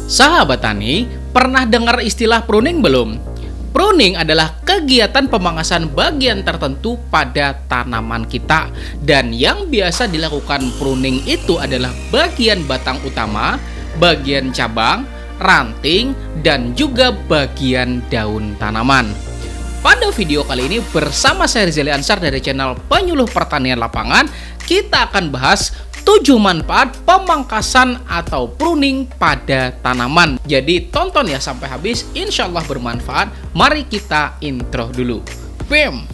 Sahabat tani, pernah dengar istilah pruning belum? Pruning adalah kegiatan pemangkasan bagian tertentu pada tanaman kita. Dan yang biasa dilakukan pruning itu adalah bagian batang utama, bagian cabang, ranting, dan juga bagian daun tanaman. Pada video kali ini bersama saya Rizali Ansar dari channel Penyuluh Pertanian Lapangan, kita akan bahas 7 manfaat pemangkasan atau pruning pada tanaman. Jadi tonton ya sampai habis, insya Allah bermanfaat. Mari kita intro dulu. BEM!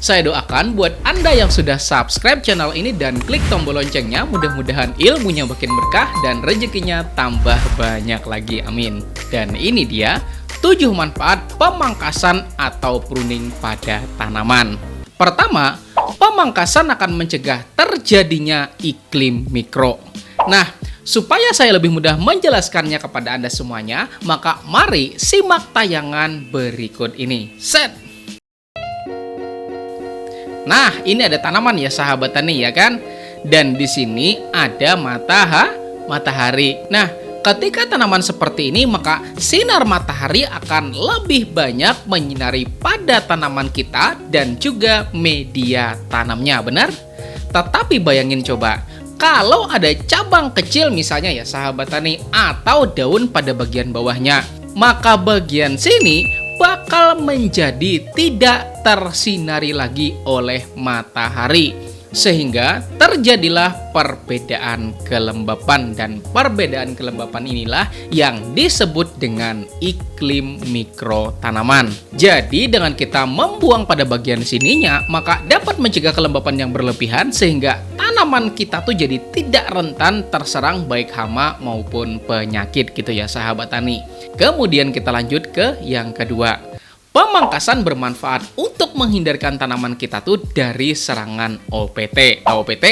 Saya doakan buat Anda yang sudah subscribe channel ini dan klik tombol loncengnya, mudah-mudahan ilmunya makin berkah dan rezekinya tambah banyak lagi, amin. Dan ini dia 7 manfaat pemangkasan atau pruning pada tanaman. Pertama, pemangkasan akan mencegah terjadinya iklim mikro. Nah, supaya saya lebih mudah menjelaskannya kepada Anda semuanya, maka mari simak tayangan berikut ini. Set! Nah, ini ada tanaman ya sahabat tani ya kan? Dan di sini ada matahari. Nah, ketika tanaman seperti ini maka sinar matahari akan lebih banyak menyinari pada tanaman kita dan juga media tanamnya, benar? Tetapi bayangin coba, kalau ada cabang kecil misalnya ya sahabat tani atau daun pada bagian bawahnya, maka bagian sini bakal menjadi tidak tersinari lagi oleh matahari, sehingga terjadilah perbedaan kelembapan, dan perbedaan kelembapan inilah yang disebut dengan iklim mikro tanaman. Jadi dengan kita membuang pada bagian sininya maka dapat mencegah kelembapan yang berlebihan sehingga tanaman kita tuh jadi tidak rentan terserang baik hama maupun penyakit gitu ya sahabat tani. Kemudian kita lanjut ke yang kedua. Pemangkasan bermanfaat untuk menghindarkan tanaman kita tuh dari serangan OPT. OPT?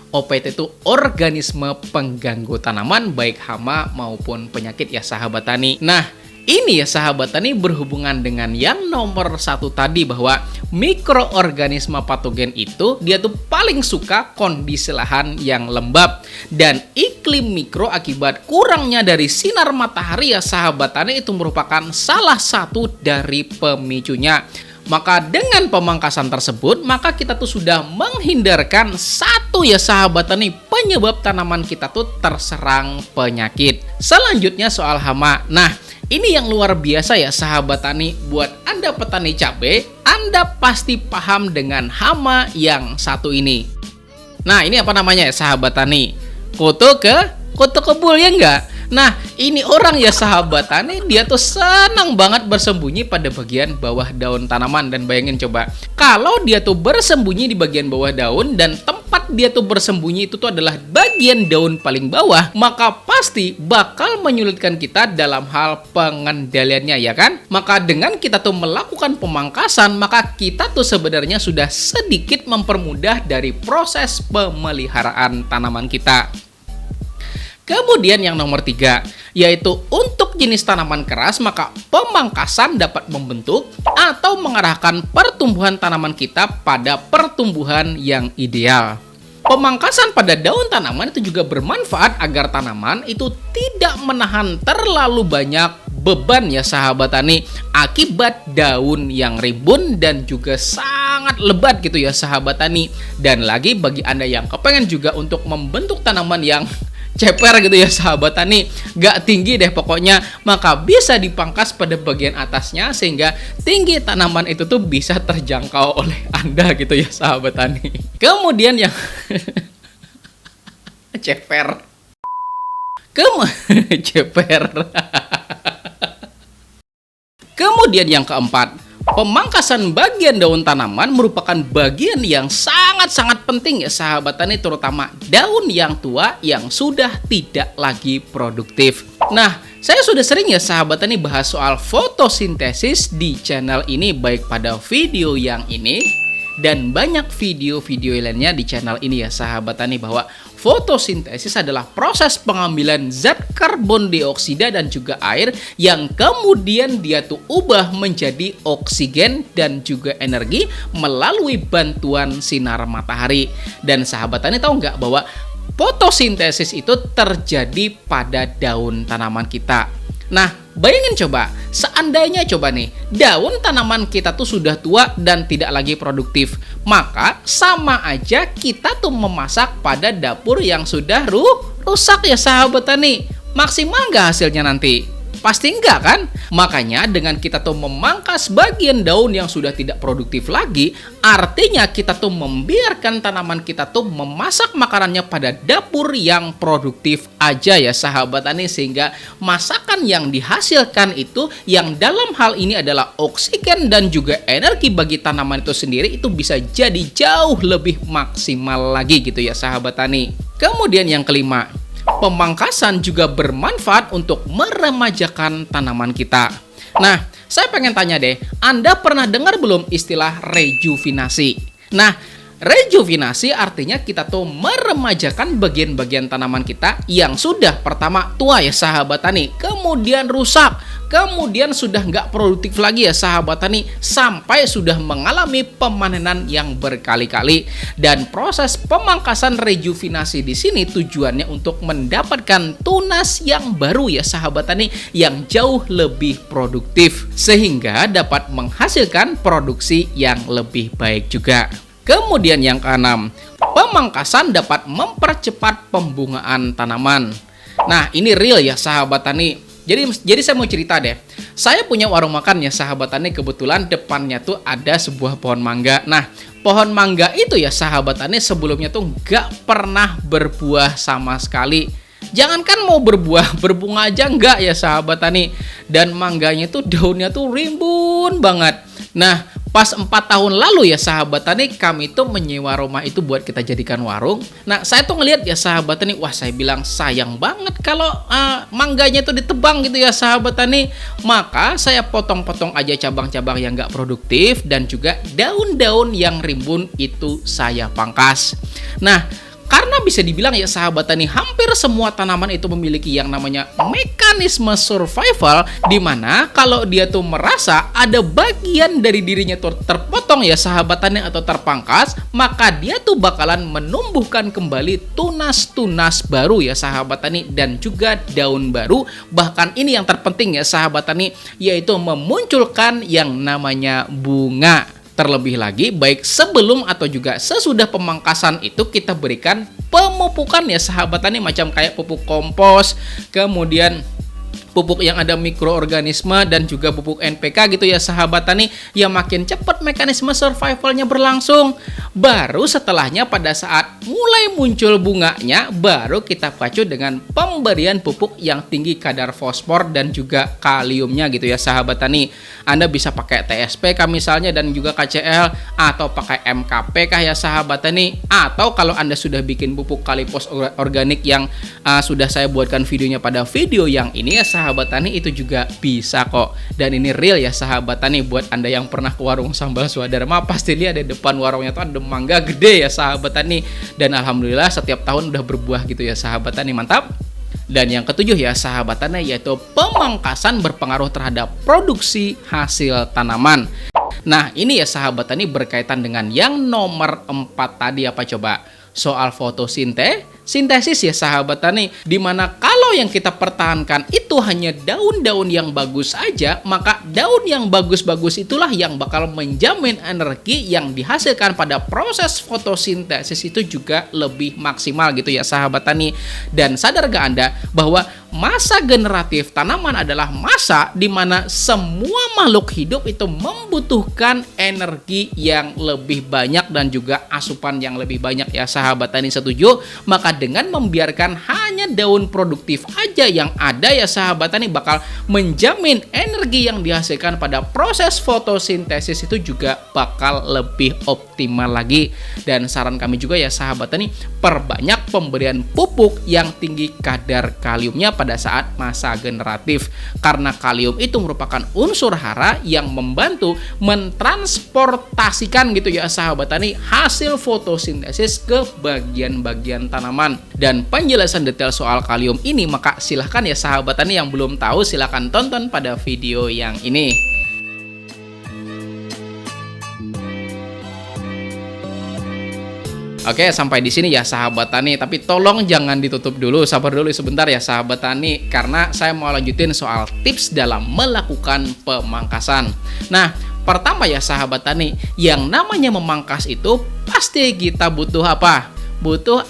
OPT itu organisme pengganggu tanaman baik hama maupun penyakit ya sahabat tani. Nah, ini ya sahabat tani berhubungan dengan yang nomor 1 tadi, bahwa mikroorganisme patogen itu dia tuh paling suka kondisi lahan yang lembab dan iklim mikro akibat kurangnya dari sinar matahari ya sahabat tani itu merupakan salah satu dari pemicunya. Maka dengan pemangkasan tersebut maka kita tuh sudah menghindarkan satu ya sahabat tani penyebab tanaman kita tuh terserang penyakit. Selanjutnya soal hama. Nah, ini yang luar biasa ya sahabat tani. Buat Anda petani cabai, Anda pasti paham dengan hama yang satu ini. Nah, ini apa namanya ya sahabat tani? Kutu kebul ya enggak? Nah, ini orang ya sahabat tani, dia tuh senang banget bersembunyi pada bagian bawah daun tanaman. Dan bayangin coba, kalau dia tuh bersembunyi di bagian bawah daun dan tempat dia tuh bersembunyi itu tuh adalah bagian daun paling bawah, maka pasti bakal menyulitkan kita dalam hal pengendaliannya ya kan? Maka dengan kita tuh melakukan pemangkasan, maka kita tuh sebenarnya sudah sedikit mempermudah dari proses pemeliharaan tanaman kita. Kemudian yang nomor 3, yaitu untuk jenis tanaman keras, maka pemangkasan dapat membentuk atau mengarahkan pertumbuhan tanaman kita pada pertumbuhan yang ideal. Pemangkasan pada daun tanaman itu juga bermanfaat agar tanaman itu tidak menahan terlalu banyak beban ya sahabat tani akibat daun yang rimbun dan juga sangat lebat gitu ya sahabat tani. Dan lagi bagi Anda yang kepengen juga untuk membentuk tanaman yang ceper gitu ya sahabat tani, gak tinggi deh pokoknya, maka bisa dipangkas pada bagian atasnya sehingga tinggi tanaman itu tuh bisa terjangkau oleh Anda gitu ya sahabat tani. Kemudian yang ceper Kemudian yang keempat, pemangkasan bagian daun tanaman merupakan bagian yang sangat-sangat penting ya sahabat tani, terutama daun yang tua yang sudah tidak lagi produktif. Nah, saya sudah sering ya sahabat tani bahas soal fotosintesis di channel ini, baik pada video yang ini dan banyak video-video lainnya di channel ini ya sahabat tani, bahwa Fotosintesis adalah proses pengambilan zat karbon dioksida dan juga air yang kemudian dia tuh ubah menjadi oksigen dan juga energi melalui bantuan sinar matahari. Dan sahabat tani tahu nggak bahwa fotosintesis itu terjadi pada daun tanaman kita. Nah, bayangin coba, seandainya coba nih, daun tanaman kita tuh sudah tua dan tidak lagi produktif, maka sama aja kita tuh memasak pada dapur yang sudah rusak ya sahabat tani. Maksimal nggak hasilnya nanti? Pasti enggak kan? Makanya dengan kita tuh memangkas bagian daun yang sudah tidak produktif lagi, artinya kita tuh membiarkan tanaman kita tuh memasak makanannya pada dapur yang produktif aja ya sahabat tani, sehingga masakan yang dihasilkan itu yang dalam hal ini adalah oksigen dan juga energi bagi tanaman itu sendiri itu bisa jadi jauh lebih maksimal lagi gitu ya sahabat tani. Kemudian yang kelima, pemangkasan juga bermanfaat untuk meremajakan tanaman kita. Nah, saya pengen tanya deh, Anda pernah dengar belum istilah rejuvenasi? Nah, rejuvenasi artinya kita tuh meremajakan bagian-bagian tanaman kita yang sudah pertama tua ya sahabat tani, kemudian rusak, kemudian sudah nggak produktif lagi ya sahabat tani, sampai sudah mengalami pemanenan yang berkali-kali. Dan proses pemangkasan rejuvenasi di sini tujuannya untuk mendapatkan tunas yang baru ya sahabat tani, yang jauh lebih produktif sehingga dapat menghasilkan produksi yang lebih baik juga. Kemudian yang keenam, pemangkasan dapat mempercepat pembungaan tanaman. Nah, ini real ya sahabat tani. Jadi saya mau cerita deh. Saya punya warung makan ya sahabat tani, kebetulan depannya tuh ada sebuah pohon mangga. Nah, pohon mangga itu ya sahabat tani sebelumnya tuh nggak pernah berbuah sama sekali. Jangankan mau berbuah, berbunga aja nggak ya sahabat tani. Dan mangganya tuh daunnya tuh rimbun banget. Nah, pas 4 tahun lalu ya sahabat tani, kami tuh menyewa rumah itu buat kita jadikan warung. Nah, saya tuh ngelihat ya sahabat tani, wah saya bilang sayang banget kalau mangganya itu ditebang gitu ya sahabat tani. Maka saya potong-potong aja cabang-cabang yang nggak produktif dan juga daun-daun yang rimbun itu saya pangkas. Nah, karena bisa dibilang ya sahabat tani, hampir semua tanaman itu memiliki yang namanya mekanisme survival, di mana kalau dia tuh merasa ada bagian dari dirinya tuh terpotong ya sahabat tani atau terpangkas, maka dia tuh bakalan menumbuhkan kembali tunas-tunas baru ya sahabat tani dan juga daun baru. Bahkan ini yang terpenting ya sahabat tani, yaitu memunculkan yang namanya bunga. Terlebih lagi, baik sebelum atau juga sesudah pemangkasan itu kita berikan pemupukan ya sahabat tani, macam kayak pupuk kompos, kemudian pupuk yang ada mikroorganisme dan juga pupuk NPK gitu ya sahabat tani, yang makin cepat mekanisme survivalnya berlangsung. Baru setelahnya pada saat mulai muncul bunganya, baru kita pacu dengan pemberian pupuk yang tinggi kadar fosfor dan juga kaliumnya gitu ya sahabat tani. Anda bisa pakai TSP misalnya dan juga KCL, atau pakai MKP ya sahabat tani, atau kalau Anda sudah bikin pupuk kalipos organik yang sudah saya buatkan videonya pada video yang ini ya sahabat tani, itu juga bisa kok. Dan ini real ya sahabat tani, buat Anda yang pernah ke warung Sambal Swadharma pasti lihat di depan warungnya tuh ada mangga gede ya sahabat tani, dan alhamdulillah setiap tahun udah berbuah gitu ya sahabat tani, mantap. Dan yang ketujuh ya sahabat tani, yaitu pemangkasan berpengaruh terhadap produksi hasil tanaman. Nah, ini ya sahabat tani berkaitan dengan yang nomor 4 tadi, apa coba? Soal fotosintesis ya sahabat tani, dimana kalau yang kita pertahankan itu hanya daun-daun yang bagus aja, maka daun yang bagus-bagus itulah yang bakal menjamin energi yang dihasilkan pada proses fotosintesis itu juga lebih maksimal gitu ya sahabat tani. Dan sadar gak Anda bahwa masa generatif tanaman adalah masa di mana semua makhluk hidup itu membutuhkan energi yang lebih banyak dan juga asupan yang lebih banyak ya sahabat tani, setuju? Maka dengan membiarkan hanya daun produktif aja yang ada ya sahabat tani, bakal menjamin energi yang dihasilkan pada proses fotosintesis itu juga bakal lebih optimal lagi. Dan saran kami juga ya sahabat tani, perbanyak pemberian pupuk yang tinggi kadar kaliumnya pada saat masa generatif, karena kalium itu merupakan unsur hara yang membantu mentransportasikan gitu ya sahabat tani hasil fotosintesis ke bagian-bagian tanaman. tanaman. Dan penjelasan detail soal kalium ini, maka silahkan ya sahabat tani yang belum tahu, silahkan tonton pada video yang ini. Oke, sampai di sini ya sahabat tani, tapi tolong jangan ditutup dulu, sabar dulu sebentar ya sahabat tani, karena saya mau lanjutin soal tips dalam melakukan pemangkasan. Nah, pertama ya sahabat tani, yang namanya memangkas itu pasti kita butuh apa? Butuh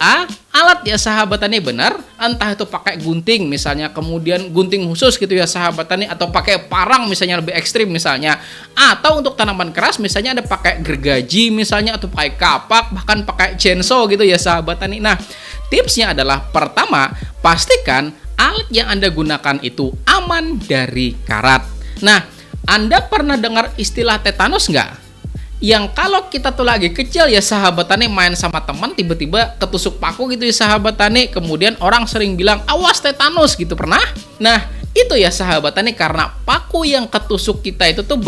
alat ya sahabat tani, benar? Entah itu pakai gunting misalnya, kemudian gunting khusus gitu ya sahabat tani, atau pakai parang misalnya lebih ekstrim misalnya, atau untuk tanaman keras misalnya ada pakai gergaji misalnya, atau pakai kapak, bahkan pakai chainsaw gitu ya sahabat tani. Nah, tipsnya adalah pertama, pastikan alat yang Anda gunakan itu aman dari karat. Nah, Anda pernah dengar istilah tetanus nggak? Yang kalau kita tuh lagi kecil ya sahabat tani, main sama teman tiba-tiba ketusuk paku gitu ya sahabat tani, kemudian orang sering bilang awas tetanus gitu, pernah? Nah, itu ya sahabat tani karena paku yang ketusuk kita itu tuh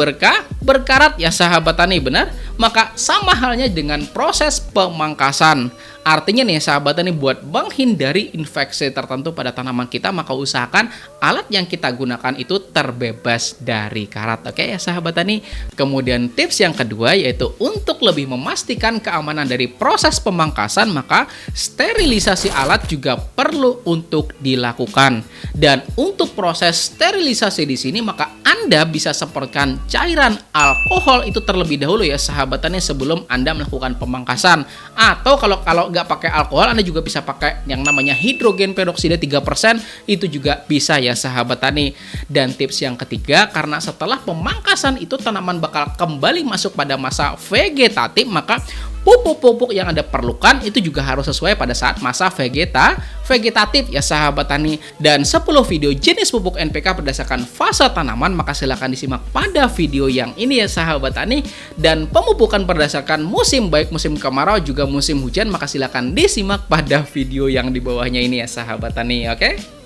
berkarat ya sahabat tani, benar? Maka sama halnya dengan proses pemangkasan. Artinya nih sahabat tani, buat menghindari infeksi tertentu pada tanaman kita, maka usahakan alat yang kita gunakan itu terbebas dari karat. Oke ya sahabat tani. Kemudian tips yang kedua yaitu untuk lebih memastikan keamanan dari proses pemangkasan, maka sterilisasi alat juga perlu untuk dilakukan. Dan untuk proses sterilisasi di sini, maka Anda bisa semprotkan cairan alkohol itu terlebih dahulu ya sahabat tani sebelum Anda melakukan pemangkasan. Atau kalau nggak pakai alkohol, Anda juga bisa pakai yang namanya hidrogen peroksida 3%, itu juga bisa ya sahabat tani. Dan tips yang ketiga, karena setelah pemangkasan itu tanaman bakal kembali masuk pada masa vegetatif, maka pupuk-pupuk yang Anda perlukan itu juga harus sesuai pada saat masa vegetatif ya sahabat tani. Dan 10 video jenis pupuk NPK berdasarkan fase tanaman, maka silahkan disimak pada video yang ini ya sahabat tani. Dan pemupukan berdasarkan musim, baik musim kemarau juga musim hujan, maka silahkan disimak pada video yang di bawahnya ini ya sahabat tani. Oke?